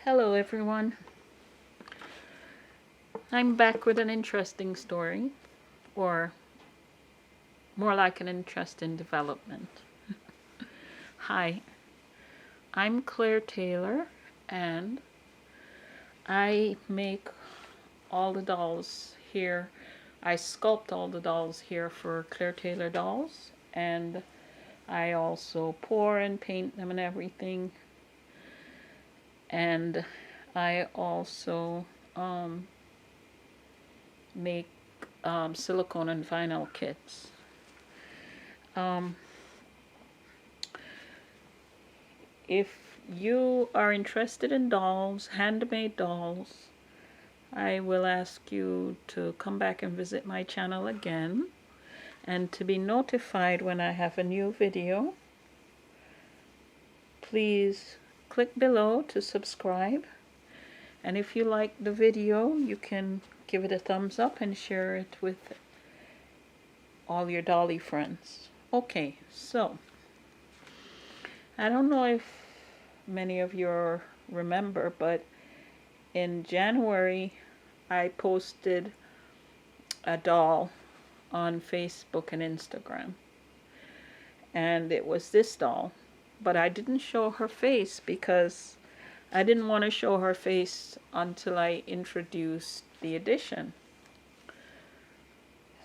Hello everyone. I'm back with an interesting story, or more like an interesting development. Hi, I'm Claire Taylor, and I make all the dolls here. I sculpt all the dolls here for Claire Taylor Dolls, and I also pour and paint them and everything. And I also make silicone and vinyl kits. Um, if you are interested in dolls, handmade dolls, I will ask you to come back and visit my channel again, and to be notified when I have a new video. Please click below to subscribe, and if you like the video, you can give it a thumbs up and share it with all your dolly friends. Okay, so I don't know if many of you remember, but in January I posted a doll on Facebook and Instagram, and it was this doll, but I didn't show her face because I didn't want to show her face until I introduced the edition.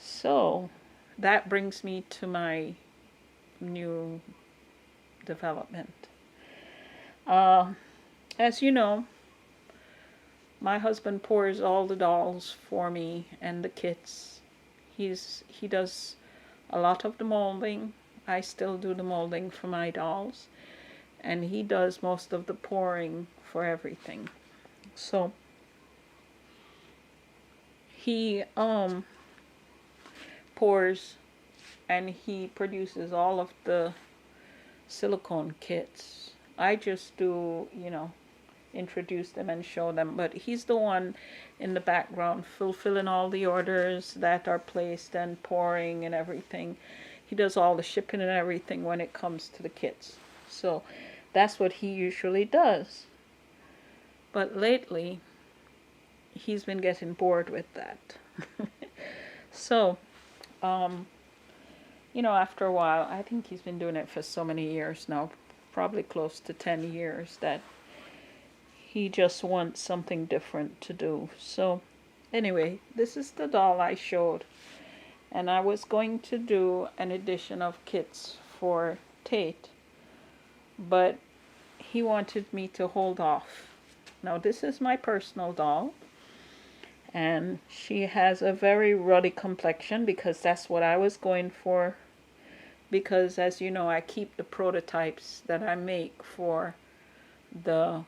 So that brings me to my new development. As you know, my husband pours all the dolls for me and the kits. He does a lot of the molding. I still do the molding for my dolls, and he does most of the pouring for everything. So he pours and he produces all of the silicone kits. I just do, introduce them and show them, but he's the one in the background fulfilling all the orders that are placed and pouring and everything. He does all the shipping and everything when it comes to the kits. So that's what he usually does. But lately he's been getting bored with that. So after a while, I think he's been doing it for so many years now, probably close to 10 years, that he just wants something different to do. So anyway, this is the doll I showed, and I was going to do an edition of kits for Tate, but he wanted me to hold off. Now this is my personal doll, and she has a very ruddy complexion because that's what I was going for, because as you know, I keep the prototypes that I make for the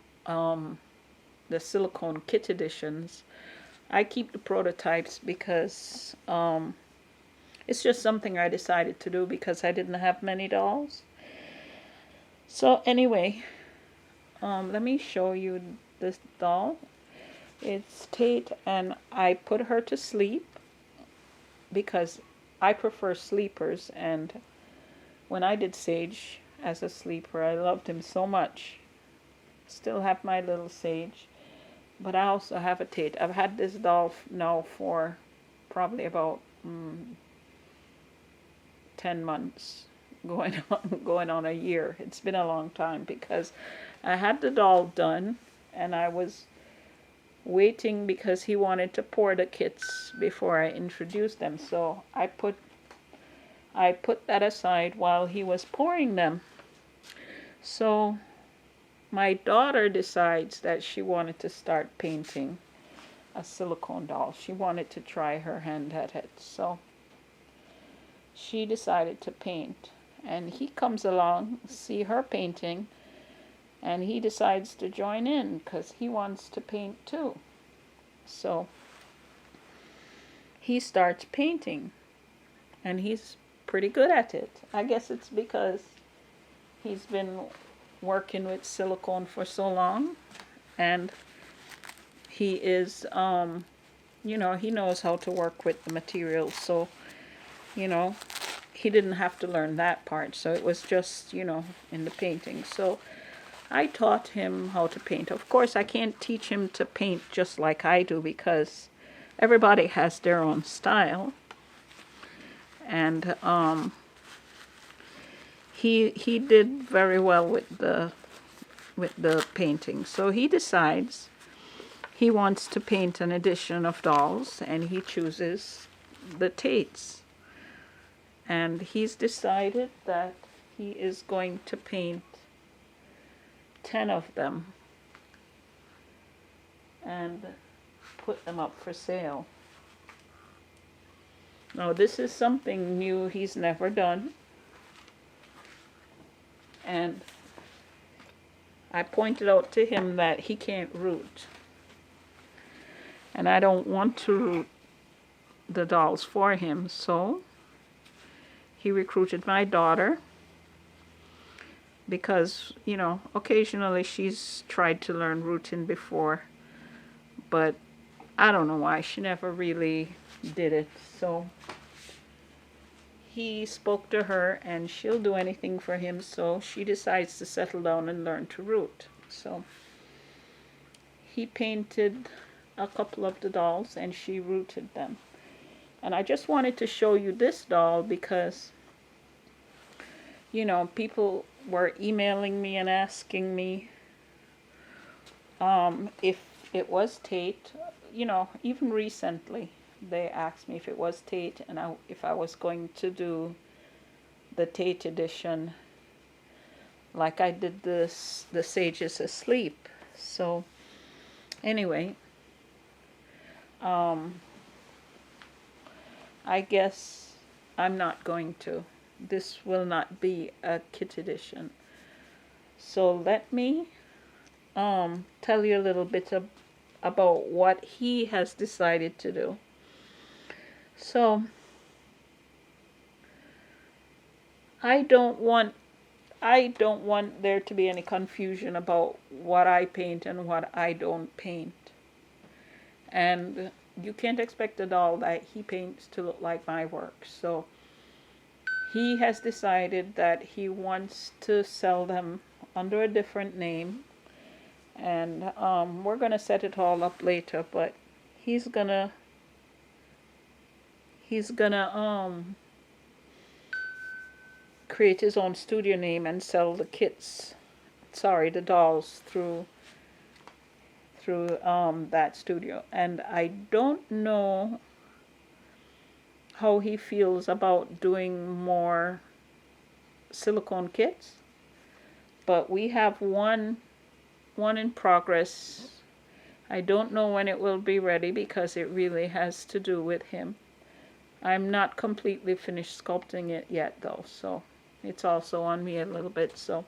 silicone kit editions. I keep the prototypes because it's just something I decided to do because I didn't have many dolls. So anyway, let me show you this doll. It's Tate, and I put her to sleep because I prefer sleepers, and when I did Sage as a sleeper, I loved him so much. Still have my little Sage, but I also have a Tate. I've had this doll now for probably about 10 months, going on a year. It's been a long time because I had the doll done and I was waiting because he wanted to pour the kits before I introduced them. So I put that aside while he was pouring them. So my daughter decides that she wanted to start painting a silicone doll. She wanted to try her hand at it. So she decided to paint, and he comes along, see her painting, and he decides to join in because he wants to paint too. So he starts painting, and he's pretty good at it. I guess it's because he's been working with silicone for so long, and he is he knows how to work with the materials. So he didn't have to learn that part, so it was just in the painting. So I taught him how to paint. Of course, I can't teach him to paint just like I do because everybody has their own style. And he did very well with the painting. So he decides he wants to paint an edition of Dolls, and he chooses the Tates. And he's decided that he is going to paint 10 of them and put them up for sale. Now this is something new he's never done, and I pointed out to him that he can't root, and I don't want to root the dolls for him, so he recruited my daughter because, you know, occasionally she's tried to learn rooting before, but I don't know why she never really did it. So he spoke to her and she'll do anything for him, so she decides to settle down and learn to root. So he painted a couple of the dolls and she rooted them. And I just wanted to show you this doll because, you know, people were emailing me and asking me if it was Tate. You know, even recently they asked me if it was Tate and if I was going to do the Tate edition like I did the Sages Asleep. So anyway, I guess I'm not going to. This will not be a kit edition. So let me tell you a little bit about what he has decided to do. So I don't want there to be any confusion about what I paint and what I don't paint. And you can't expect a doll that he paints to look like my work. So he has decided that he wants to sell them under a different name. And we're going to set it all up later, but he's gonna create his own studio name and sell the the dolls through that studio. And I don't know how he feels about doing more silicone kits, but we have one in progress. I don't know when it will be ready because it really has to do with him. I'm not completely finished sculpting it yet though, so it's also on me a little bit. So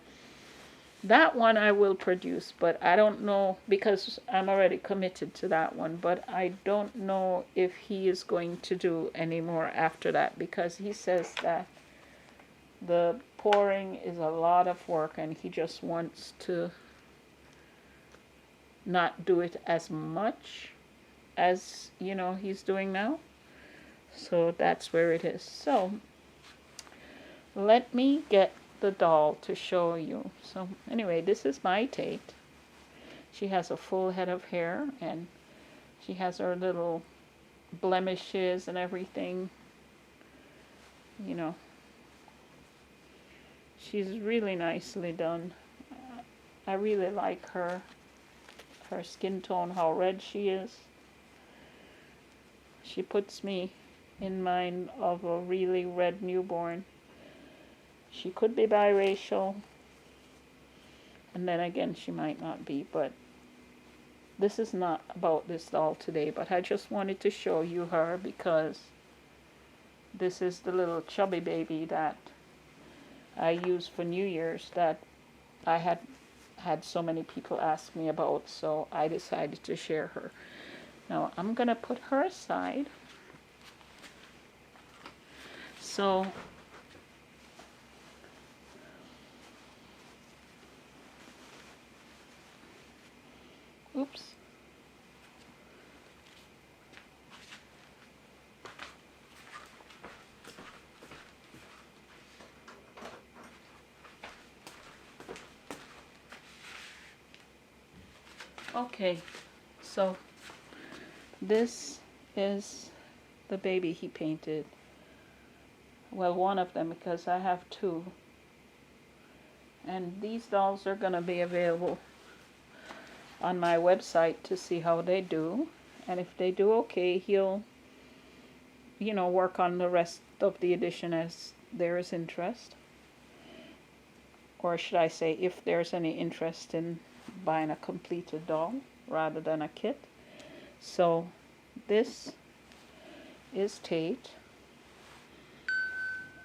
that one I will produce, but I don't know, because I'm already committed to that one, but I don't know if he is going to do any more after that, because he says that the pouring is a lot of work and he just wants to not do it as much as, you know, he's doing now. So that's where it is. So let me get the doll to show you. So anyway, this is my Tate. She has a full head of hair and she has her little blemishes and everything. You know, she's really nicely done. I really like her skin tone, how red she is. She puts me in mind of a really red newborn. She could be biracial, and then again she might not be, but this is not about this doll today, but I just wanted to show you her because this is the little chubby baby that I used for New Year's that I had so many people ask me about, so I decided to share her. Now I'm gonna put her aside. So oops. Okay, so this is the baby he painted. Well, one of them, because I have two. And these dolls are going to be available on my website to see how they do. And if they do okay, he'll, work on the rest of the edition as there is interest. Or should I say, if there's any interest in buying a completed doll rather than a kit. So this is Tate.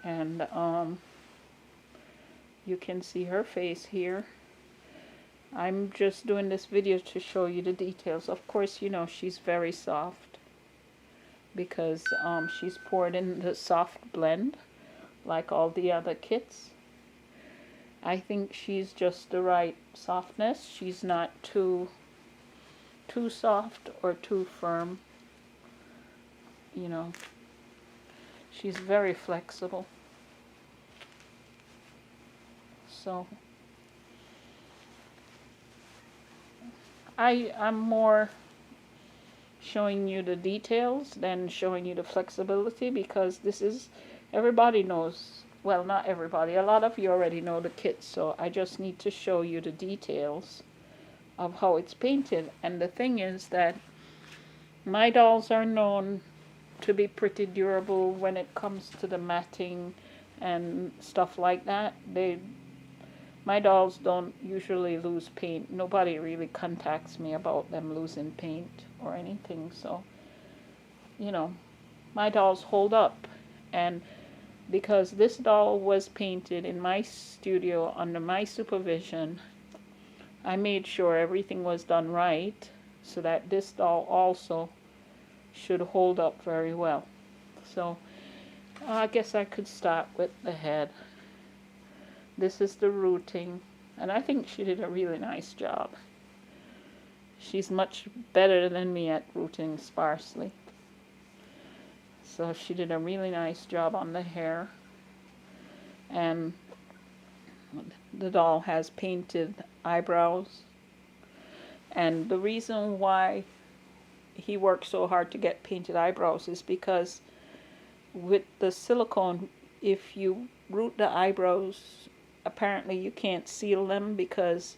And you can see her face here. I'm just doing this video to show you the details. Of course, she's very soft because she's poured in the soft blend like all the other kits. I think she's just the right softness. She's not too soft or too firm. She's very flexible. So I'm more showing you the details than showing you the flexibility, because this is, everybody knows, well, not everybody, a lot of you already know the kit, so I just need to show you the details of how it's painted. And the thing is that my dolls are known to be pretty durable when it comes to the matting and stuff like that. My dolls don't usually lose paint. Nobody really contacts me about them losing paint or anything. So, my dolls hold up. And because this doll was painted in my studio under my supervision, I made sure everything was done right so that this doll also should hold up very well. So, I guess I could start with the head. This is the rooting, and I think she did a really nice job. She's much better than me at rooting sparsely. So she did a really nice job on the hair. And the doll has painted eyebrows. And the reason why he worked so hard to get painted eyebrows is because with the silicone, if you root the eyebrows, apparently you can't seal them, because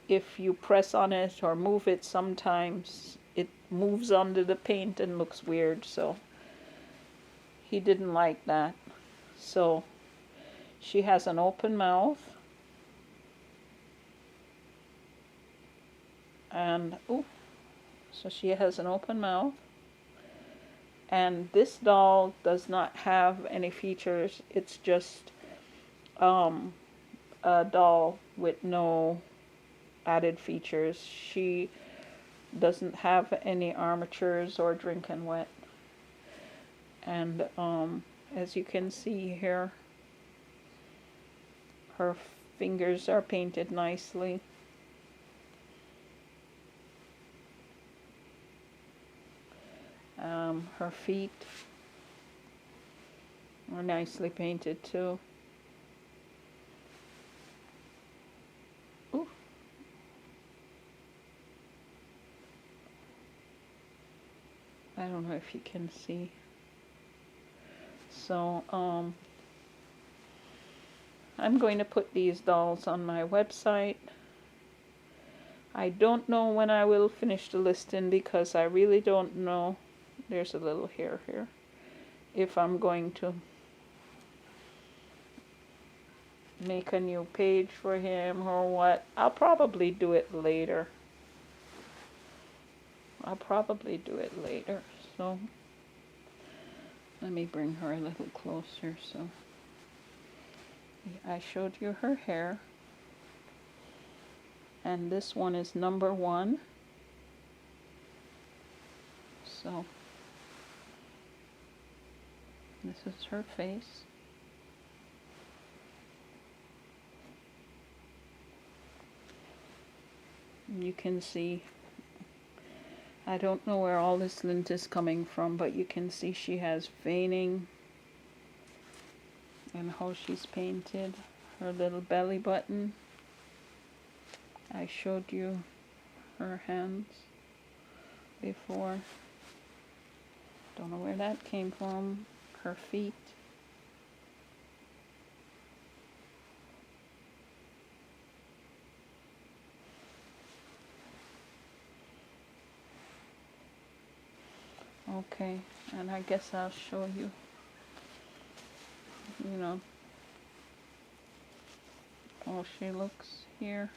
if you press on it or move it, sometimes it moves under the paint and looks weird. So he didn't like that. So she has an open mouth. And, so she has an open mouth. And this doll does not have any features. It's just a doll with no added features. She doesn't have any armatures or drinking wet. And as you can see here, her fingers are painted nicely. Her feet are nicely painted too. Ooh. I don't know if you can see. So, I'm going to put these dolls on my website. I don't know when I will finish the listing, because I really don't know. There's a little hair here. If I'm going to make a new page for him or what. I'll probably do it later. So let me bring her a little closer. So I showed you her hair. And this one is number 1. So this is her face. You can see, I don't know where all this lint is coming from, but you can see she has veining and how she's painted. Her little belly button, I showed you her hands before. Don't know where that came from. Her feet. Okay, and I guess I'll show you, you know, how she looks here.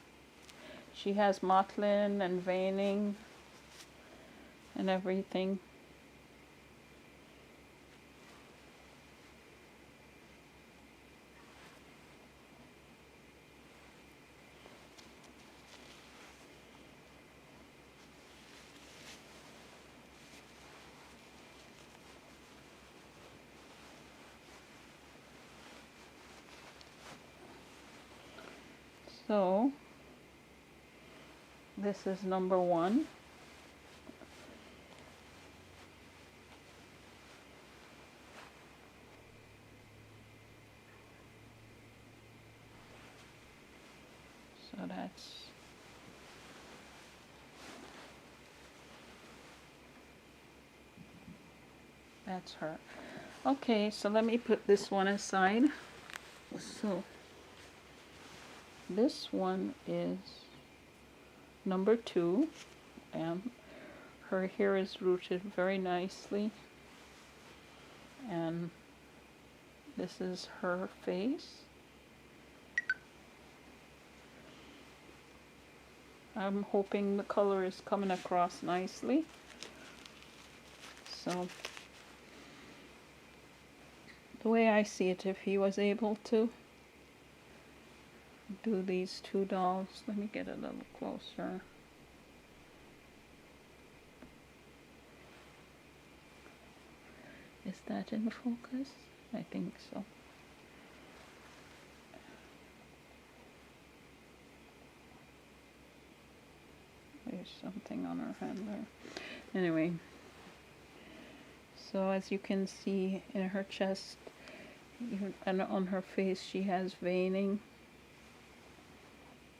She has mottling and veining and everything. So this is number 1. So that's her. Okay, so let me put this one aside. So this one is number 2, and her hair is rooted very nicely, and this is her face. I'm hoping the color is coming across nicely. So the way I see it, if he was able to do these 2 dolls, let me get a little closer. Is that in focus? I think so. There's something on her hand there. Anyway, so as you can see in her chest and on her face, she has veining.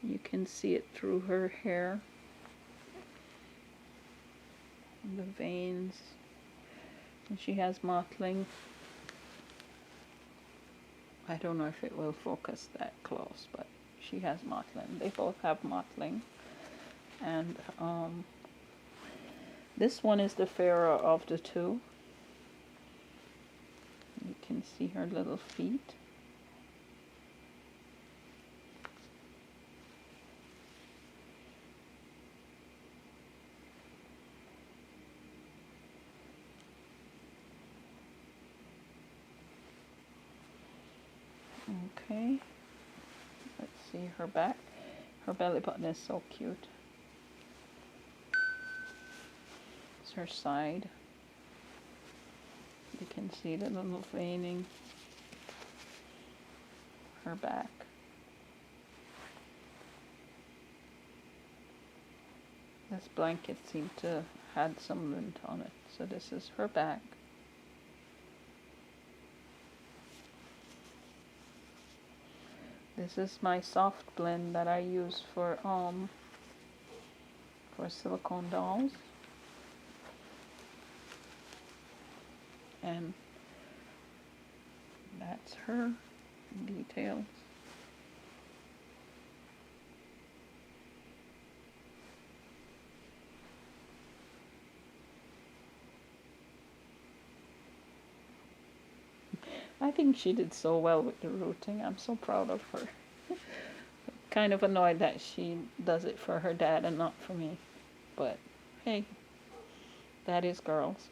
You can see it through her hair, the veins, and she has mottling. I don't know if it will focus that close, but she has mottling. They both have mottling. And this one is the fairer of the 2. You can see her little feet. Okay, let's see her back. Her belly button is so cute. It's her side. You can see the little veining. Her back. This blanket seemed to had some lint on it, so this is her back. This is my soft blend that I use for silicone dolls. And that's her details. I think she did so well with the rooting. I'm so proud of her. Kind of annoyed that she does it for her dad and not for me. But hey, that is girls.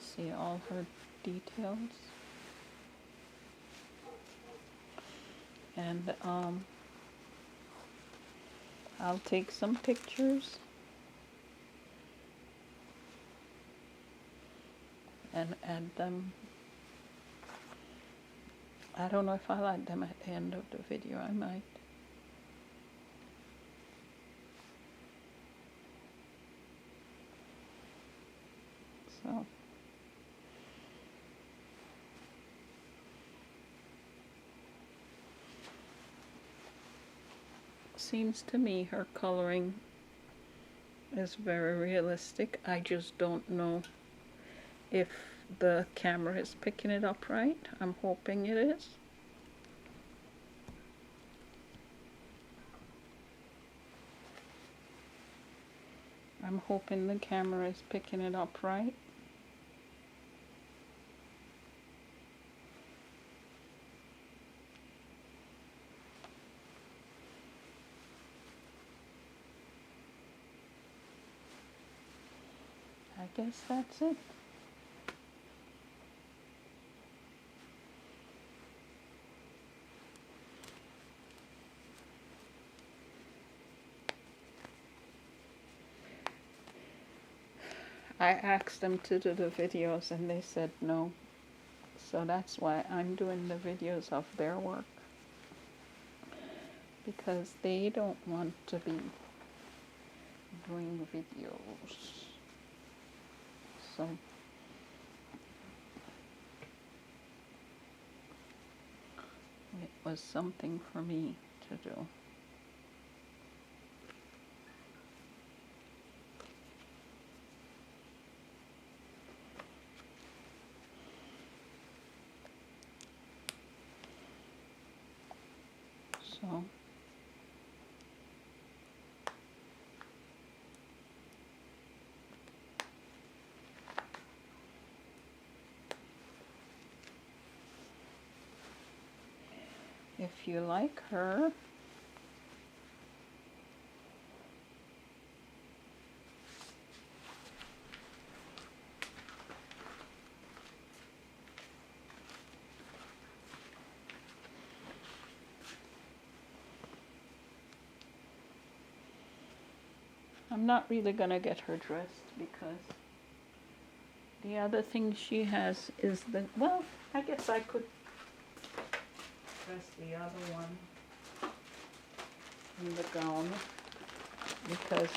See all her details. And I'll take some pictures and add them. I don't know if I'll add them at the end of the video. I might. So seems to me her coloring is very realistic. I just don't know if the camera is picking it up right. I'm hoping it is. I'm hoping the camera is picking it up right. I guess that's it. I asked them to do the videos and they said no. So that's why I'm doing the videos of their work. Because they don't want to be doing videos. So it was something for me to do. So if you like her, I'm not really gonna get her dressed because the other thing she has is the, well, I guess I could dress the other one in the gown because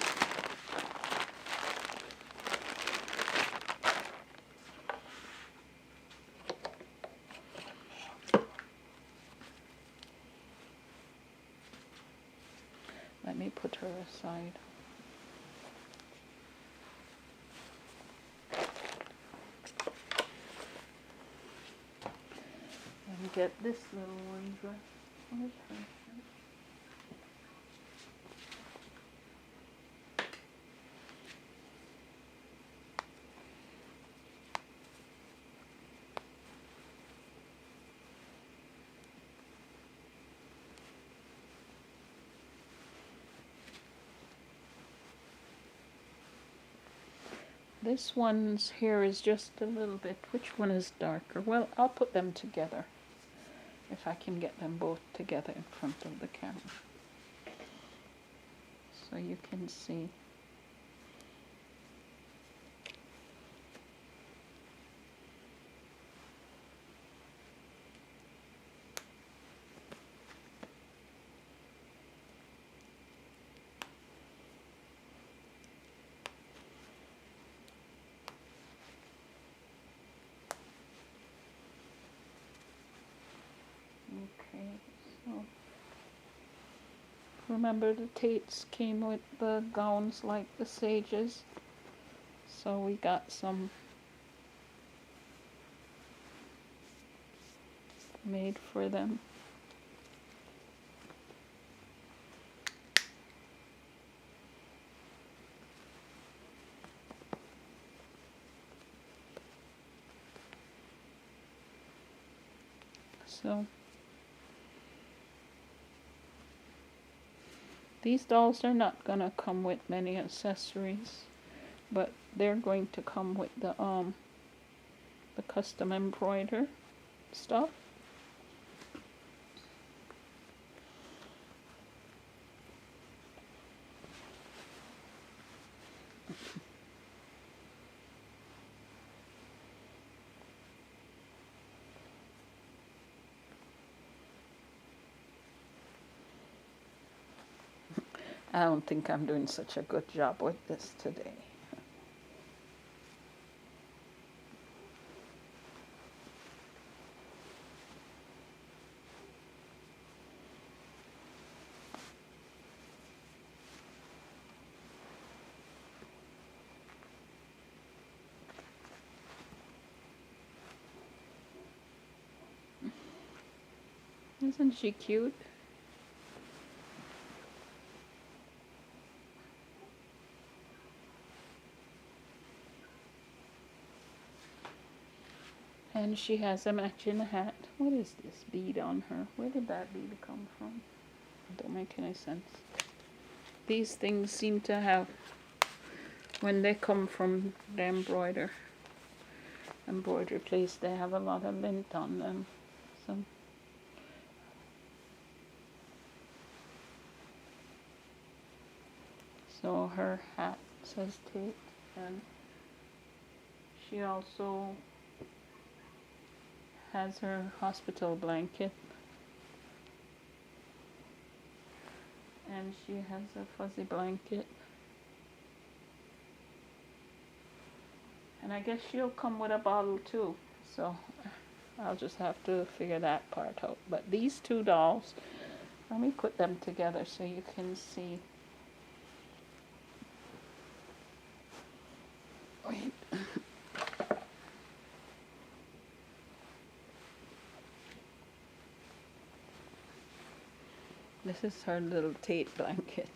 let me put her aside. And get this little one dressed. Where's her shirt? This one's hair is just a little bit, which one is darker? Well, I'll put them together if I can get them both together in front of the camera so you can see. Okay, so remember the Tates came with the gowns like the Sages, so we got some made for them. So these dolls are not gonna come with many accessories, but they're going to come with the custom embroider stuff. I don't think I'm doing such a good job with this today. Isn't she cute? And she has a matching hat. What is this bead on her? Where did that bead come from? Don't make any sense. These things seem to have, when they come from the embroidery place, they have a lot of lint on them. So her hat says Tate, and she also has her hospital blanket, and she has a fuzzy blanket, and I guess she'll come with a bottle too, so I'll just have to figure that part out. But these two dolls, let me put them together so you can see. Wait. This is her little Tate blanket.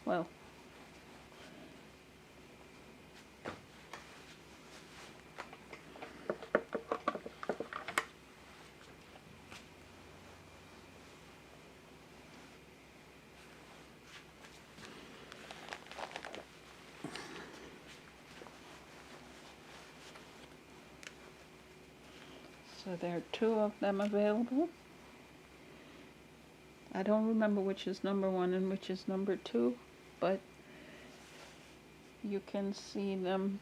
Well, so there are two of them available. I don't remember which is number 1 and which is number 2, but you can see them.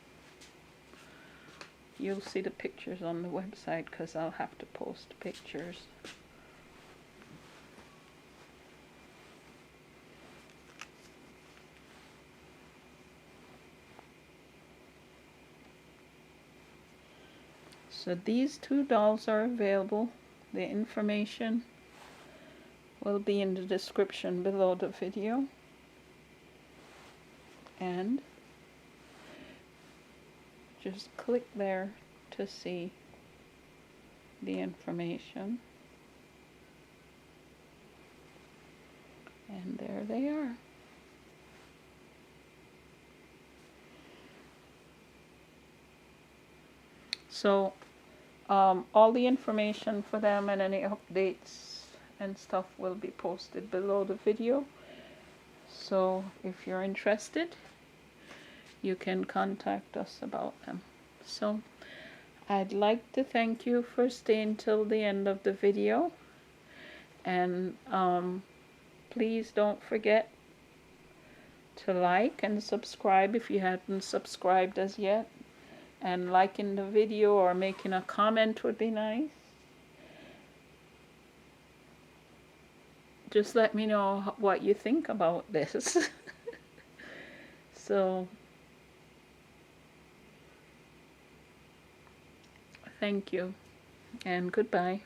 You'll see the pictures on the website because I'll have to post pictures. So these two dolls are available. The information will be in the description below the video, and just click there to see the information, and there they are. So all the information for them and any updates and stuff will be posted below the video. So if you're interested, you can contact us about them. So I'd like to thank you for staying till the end of the video, and please don't forget to like and subscribe if you haven't subscribed as yet, and liking the video or making a comment would be nice. Just let me know what you think about this. So thank you and goodbye.